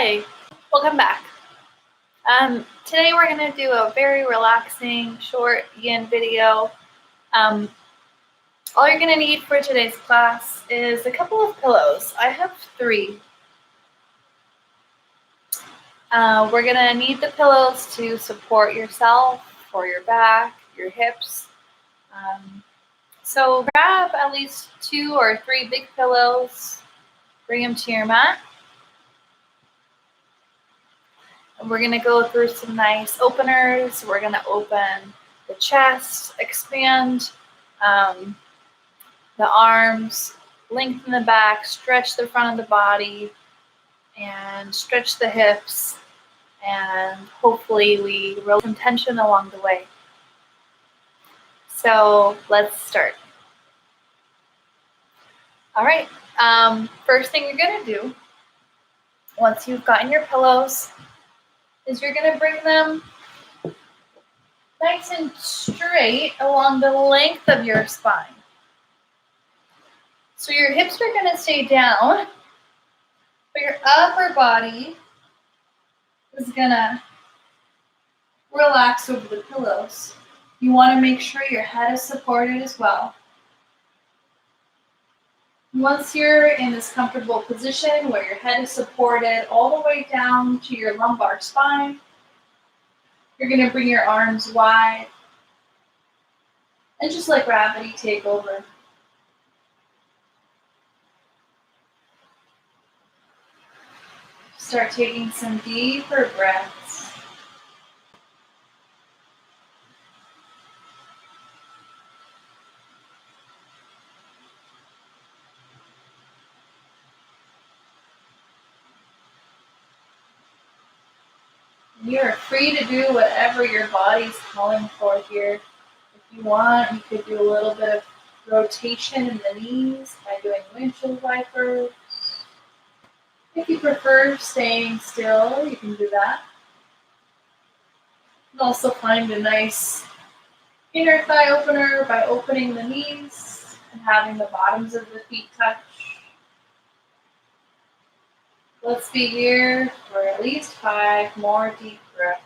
Hi, welcome back. Today we're going to do a very relaxing short yin video. All you're going to need for today's class is a couple of pillows. I have 3. We're going to need the pillows to support yourself, for your back, your hips. So grab at least 2 or 3 big pillows, bring them to your mat. And we're going to go through some nice openers. We're going to open the chest, expand the arms, lengthen the back, stretch the front of the body, and stretch the hips. And hopefully we release some tension along the way. So let's start. All right. First thing you're going to do, once you've gotten your pillows, is you're going to bring them nice and straight along the length of your spine. So your hips are going to stay down, but your upper body is going to relax over the pillows. You want to make sure your head is supported as well. Once you're in this comfortable position where your head is supported all the way down to your lumbar spine, you're going to bring your arms wide and just let gravity take over. Start taking some deeper breaths. You are free to do whatever your body's calling for here. If you want, you could do a little bit of rotation in the knees by doing windshield wipers. If you prefer staying still, you can do that. You can also find a nice inner thigh opener by opening the knees and having the bottoms of the feet touch. Let's be here for at least 5 more deep breaths.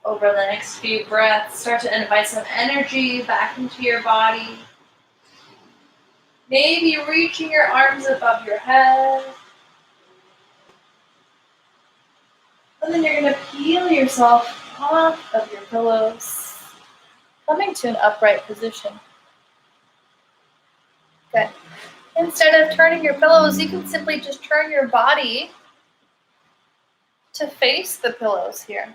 Over the next few breaths, start to invite some energy back into your body. Maybe reaching your arms above your head. And then you're going to peel yourself off of your pillows, coming to an upright position. Good. Instead of turning your pillows, you can simply just turn your body to face the pillows here.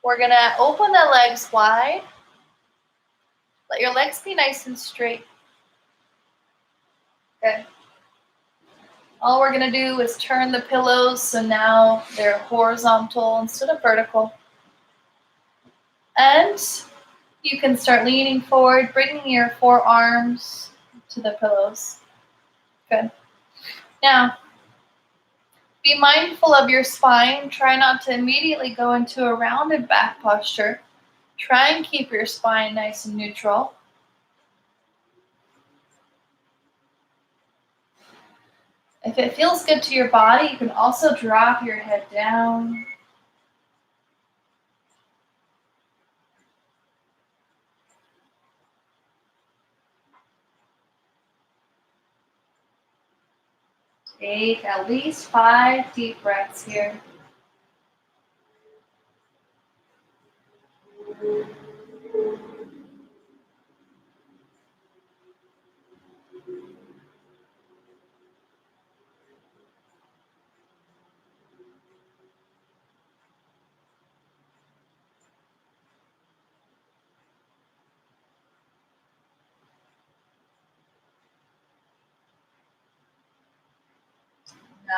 We're going to open the legs wide. Let your legs be nice and straight. Good. All we're going to do is turn the pillows so now they're horizontal instead of vertical. And you can start leaning forward, bringing your forearms to the pillows. Good. Now, be mindful of your spine. Try not to immediately go into a rounded back posture. Try and keep your spine nice and neutral. If it feels good to your body, you can also drop your head down. Take at least 5 deep breaths here.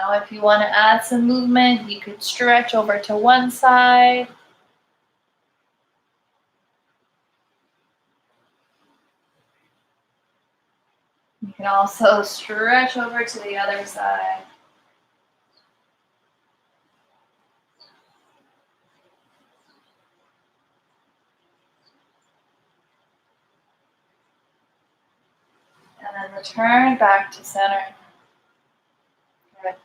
Now, if you want to add some movement, you could stretch over to one side. You can also stretch over to the other side. And then return back to center. Good.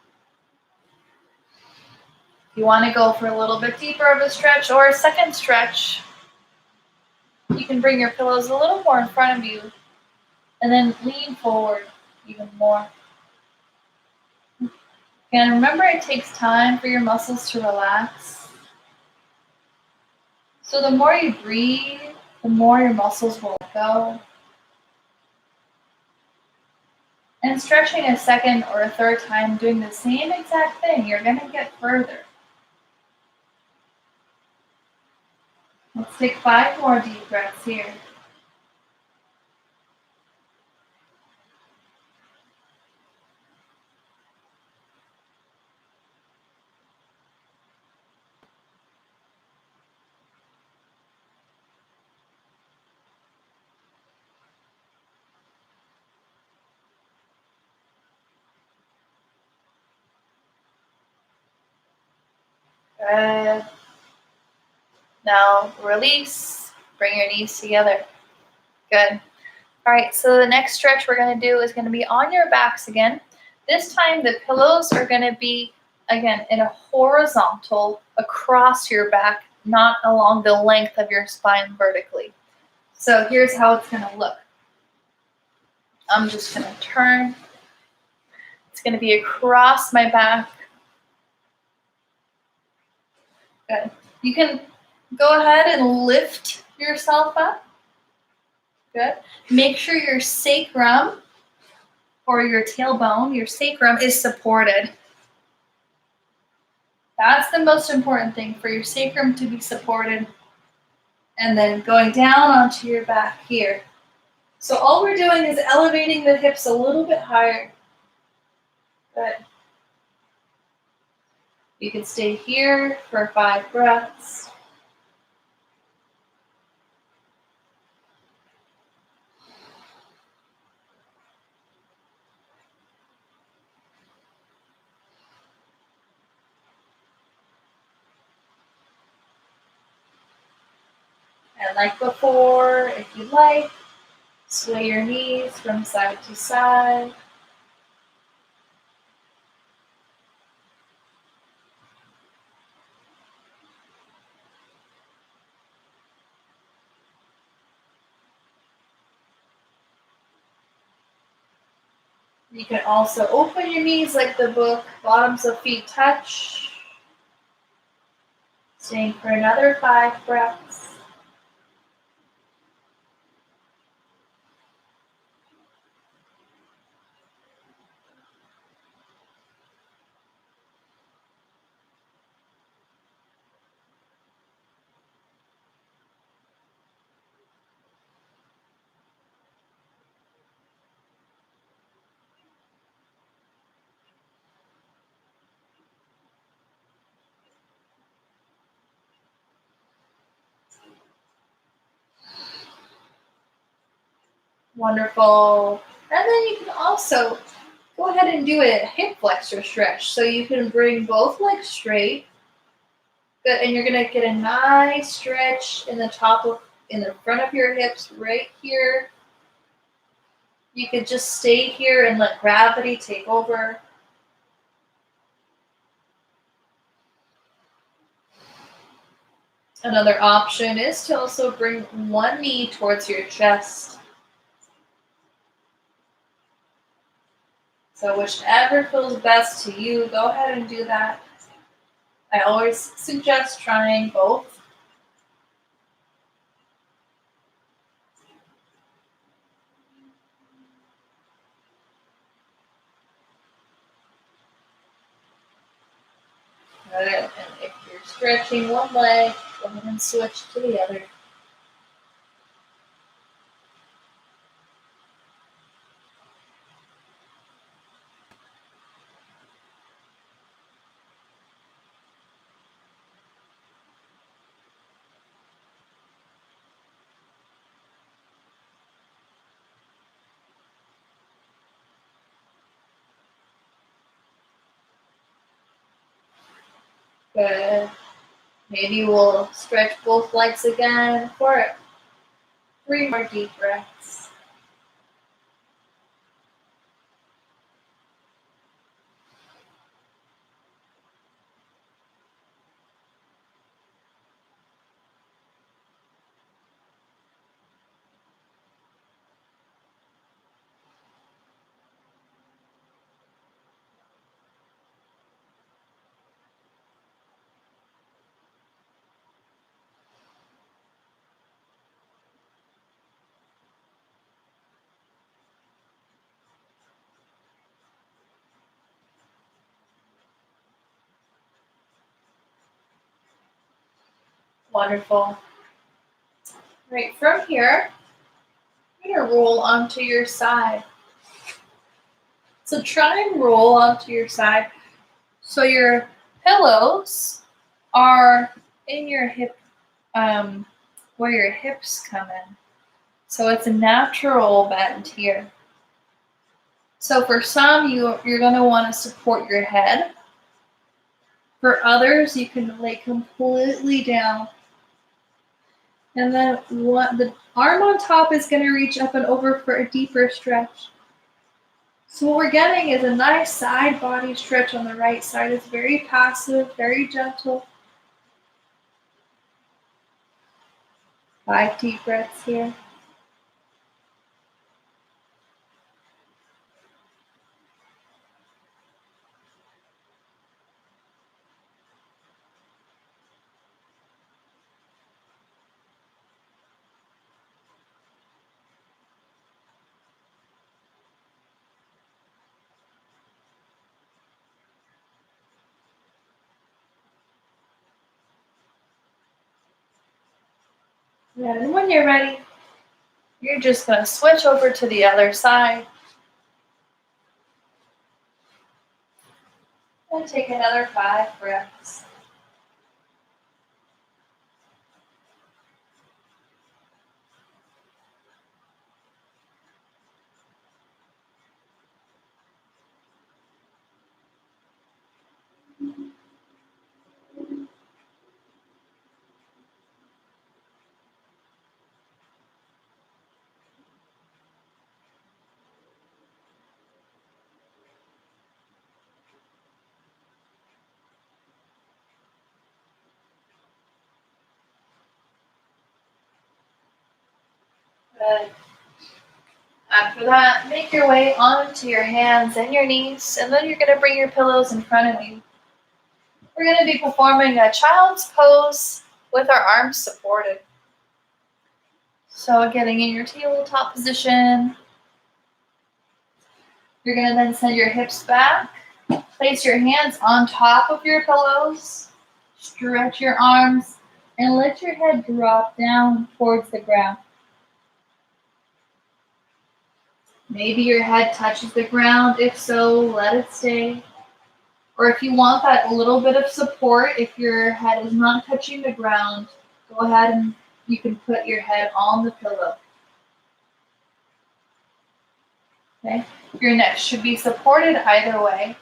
If you want to go for a little bit deeper of a stretch or a second stretch, you can bring your pillows a little more in front of you and then lean forward even more. And remember, it takes time for your muscles to relax. So the more you breathe, the more your muscles will let go. And stretching a second or a third time, doing the same exact thing, you're going to get further. Let's take 5 more deep breaths here. Good. Now release, bring your knees together. Good. All right, so the next stretch we're going to do is going to be on your backs again. This time the pillows are going to be, again, in a horizontal across your back, not along the length of your spine vertically. So here's how it's going to look. I'm just going to turn. It's going to be across my back. Good. You can go ahead and lift yourself up. Good. Make sure your sacrum or your tailbone, your sacrum is supported. That's the most important thing, for your sacrum to be supported. And then going down onto your back here. So all we're doing is elevating the hips a little bit higher. Good. You can stay here for 5 breaths. And like before, if you'd like, sway your knees from side to side. You can also open your knees like the book, bottoms of feet touch. Staying for another 5 breaths. Wonderful. And then you can also go ahead and do a hip flexor stretch. So you can bring both legs straight. Good. And you're going to get a nice stretch in the front of your hips right here. You could just stay here and let gravity take over. Another option is to also bring one knee towards your chest. So whichever feels best to you, go ahead and do that. I always suggest trying both. Good. And if you're stretching one leg, go ahead and switch to the other. Good. Maybe we'll stretch both legs again for 3 more deep breaths. Wonderful. Right, from here, you're going to roll onto your side. So try and roll onto your side so your pillows are in your hip, where your hips come in. So it's a natural bend here. So for some, you're going to want to support your head. For others, you can lay completely down. And then the arm on top is going to reach up and over for a deeper stretch. So what we're getting is a nice side body stretch on the right side. It's very passive, very gentle. 5 deep breaths here. And when you're ready, you're just going to switch over to the other side. And take another 5 breaths. Good. After that, make your way onto your hands and your knees, and then you're going to bring your pillows in front of you. We're going to be performing a child's pose with our arms supported. So getting in your tabletop position. You're going to then send your hips back. Place your hands on top of your pillows. Stretch your arms and let your head drop down towards the ground. Maybe your head touches the ground. If so, let it stay. Or if you want that little bit of support, if your head is not touching the ground, go ahead and you can put your head on the pillow. Okay? Your neck should be supported either way.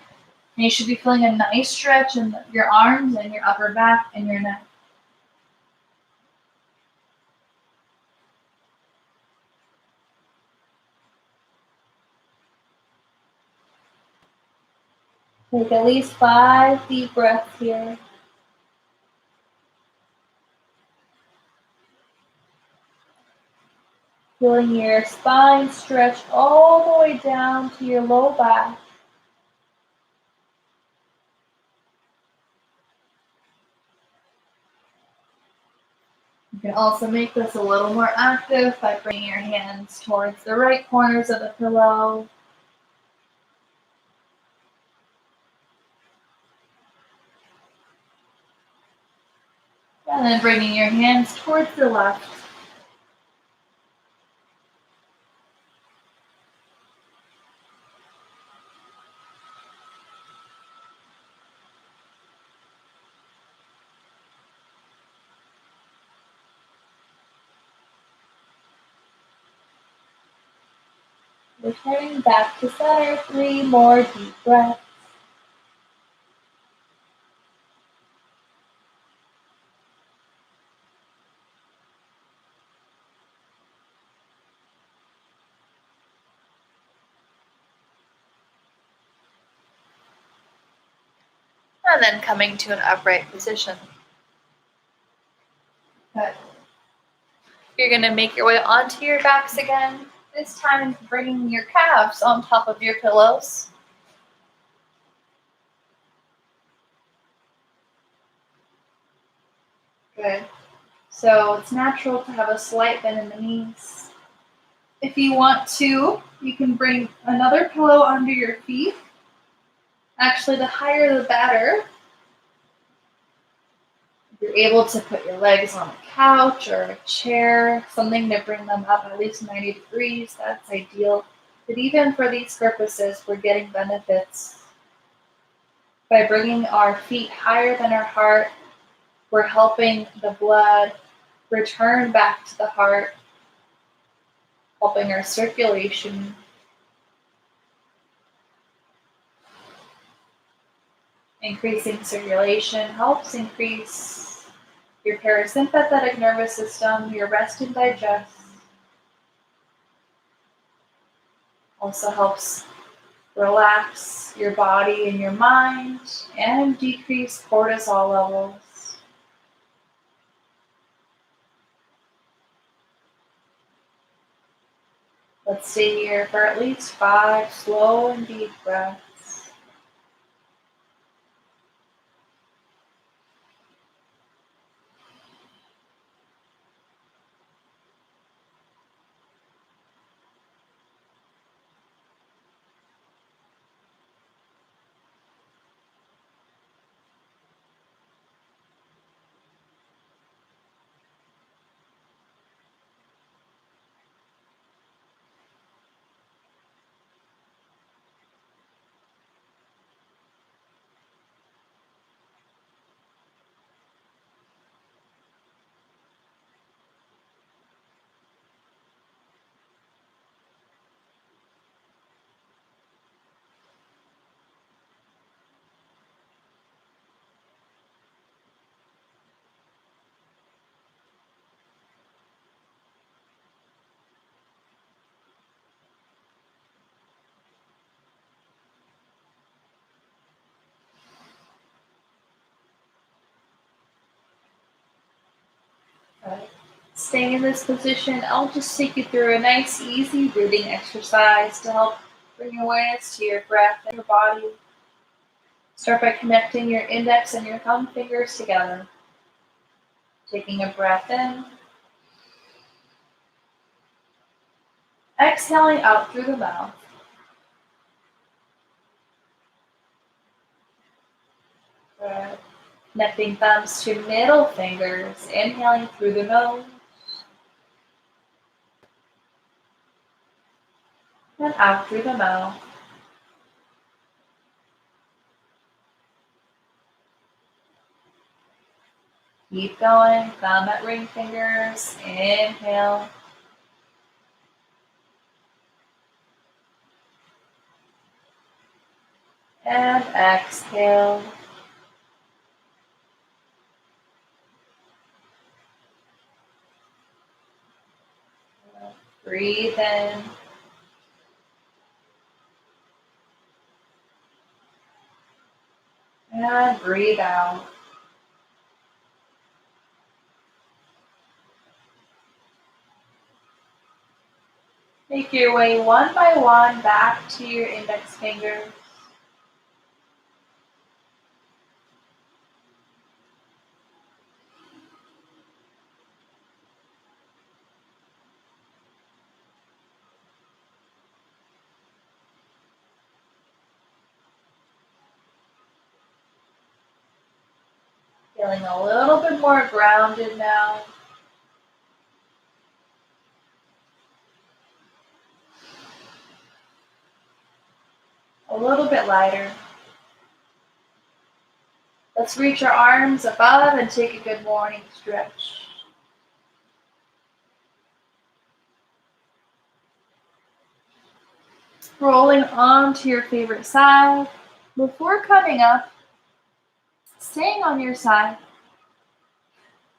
And you should be feeling a nice stretch in your arms and your upper back and your neck. Take at least 5 deep breaths here. Feeling your spine stretch all the way down to your low back. You can also make this a little more active by bringing your hands towards the right corners of the pillow. And then bringing your hands towards the left. Returning back to center, 3 more deep breaths. and then coming to an upright position. Good. You're going to make your way onto your backs again. This time, bringing your calves on top of your pillows. Good. So it's natural to have a slight bend in the knees. If you want to, you can bring another pillow under your feet. Actually, the higher the better. If you're able to put your legs on a couch or a chair, something to bring them up at least 90 degrees, that's ideal. But even for these purposes, we're getting benefits. By bringing our feet higher than our heart, we're helping the blood return back to the heart, helping our circulation. Increasing circulation helps increase your parasympathetic nervous system, your rest and digest. Also helps relax your body and your mind and decrease cortisol levels. Let's stay here for at least 5 slow and deep breaths. Staying in this position, I'll just take you through a nice, easy breathing exercise to help bring awareness to your breath and your body. Start by connecting your index and your thumb fingers together. Taking a breath in. Exhaling out through the mouth. Good. Connecting thumbs to middle fingers. Inhaling through the nose. And out through the mouth. Keep going. Thumb at ring fingers. Inhale. And exhale. Breathe in. And breathe out. Make your way one by one back to your index fingers. Feeling a little bit more grounded now. A little bit lighter. Let's reach our arms above and take a good morning stretch. Rolling onto your favorite side. Before coming up, staying on your side,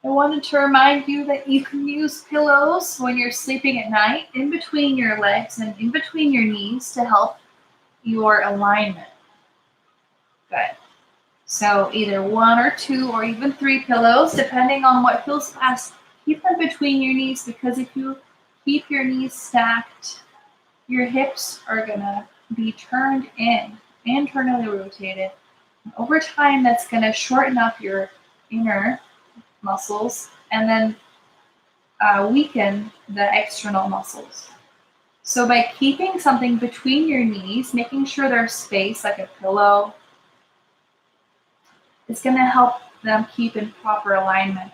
I wanted to remind you that you can use pillows when you're sleeping at night in between your legs and in between your knees to help your alignment. Good. So either 1 or 2 or even 3 pillows, depending on what feels best. Keep them between your knees, because if you keep your knees stacked, your hips are gonna be turned in, internally rotated. And over time, that's gonna shorten up your inner muscles and then weaken the external muscles. So by keeping something between your knees, making sure there's space like a pillow, it's going to help them keep in proper alignment.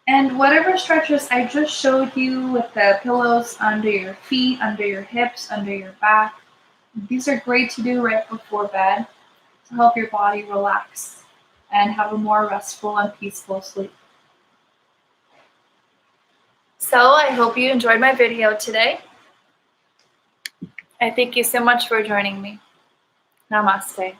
And whatever stretches I just showed you with the pillows under your feet, under your hips, under your back, these are great to do right before bed to help your body relax and have a more restful and peaceful sleep. So I hope you enjoyed my video today. I thank you so much for joining me. Namaste.